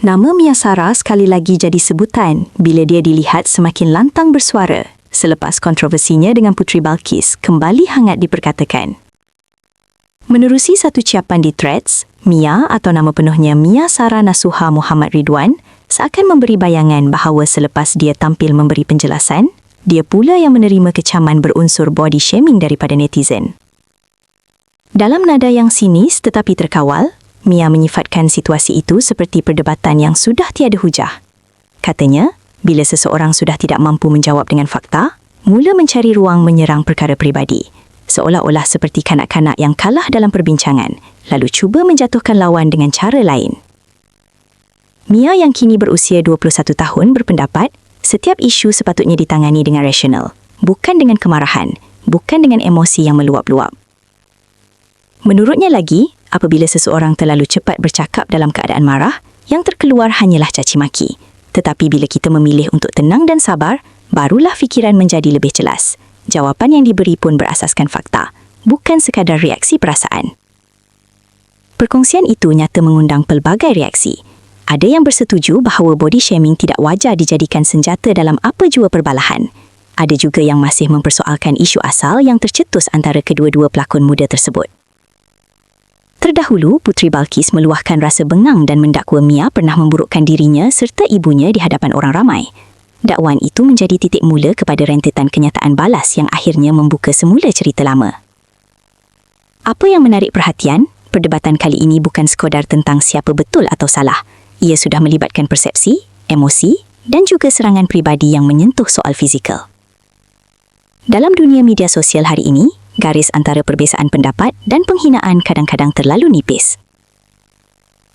Nama Mia Sara sekali lagi jadi sebutan bila dia dilihat semakin lantang bersuara selepas kontroversinya dengan Puteri Balqis kembali hangat diperkatakan. Menerusi satu ciapan di Threads, Mia atau nama penuhnya Mia Sara Nasuha Muhammad Ridwan seakan memberi bayangan bahawa selepas dia tampil memberi penjelasan, dia pula yang menerima kecaman berunsur body shaming daripada netizen. Dalam nada yang sinis tetapi terkawal, Mia menyifatkan situasi itu seperti perdebatan yang sudah tiada hujah. Katanya, bila seseorang sudah tidak mampu menjawab dengan fakta, mula mencari ruang menyerang perkara peribadi, seolah-olah seperti kanak-kanak yang kalah dalam perbincangan, lalu cuba menjatuhkan lawan dengan cara lain. Mia yang kini berusia 21 tahun berpendapat, setiap isu sepatutnya ditangani dengan rasional, bukan dengan kemarahan, bukan dengan emosi yang meluap-luap. Menurutnya lagi, apabila seseorang terlalu cepat bercakap dalam keadaan marah, yang terkeluar hanyalah caci maki. Tetapi bila kita memilih untuk tenang dan sabar, barulah fikiran menjadi lebih jelas. Jawapan yang diberi pun berasaskan fakta, bukan sekadar reaksi perasaan. Perkongsian itu nyata mengundang pelbagai reaksi. Ada yang bersetuju bahawa body shaming tidak wajar dijadikan senjata dalam apa jua perbalahan. Ada juga yang masih mempersoalkan isu asal yang tercetus antara kedua-dua pelakon muda tersebut. Terdahulu, Puteri Balqis meluahkan rasa bengang dan mendakwa Mia pernah memburukkan dirinya serta ibunya di hadapan orang ramai. Dakwaan itu menjadi titik mula kepada rentetan kenyataan balas yang akhirnya membuka semula cerita lama. Apa yang menarik perhatian, perdebatan kali ini bukan sekadar tentang siapa betul atau salah. Ia sudah melibatkan persepsi, emosi dan juga serangan peribadi yang menyentuh soal fizikal. Dalam dunia media sosial hari ini, garis antara perbezaan pendapat dan penghinaan kadang-kadang terlalu nipis.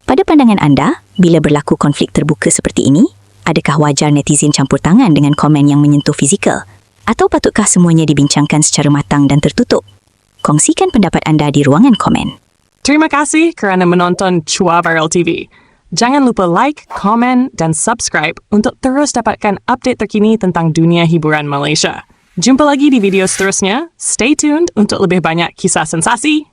Pada pandangan anda, bila berlaku konflik terbuka seperti ini, adakah wajar netizen campur tangan dengan komen yang menyentuh fizikal? Atau patutkah semuanya dibincangkan secara matang dan tertutup? Kongsikan pendapat anda di ruangan komen. Terima kasih kerana menonton Chua Viral TV. Jangan lupa like, komen dan subscribe untuk terus dapatkan update terkini tentang dunia hiburan Malaysia. Jumpa lagi di video seterusnya. Stay tuned untuk lebih banyak kisah sensasi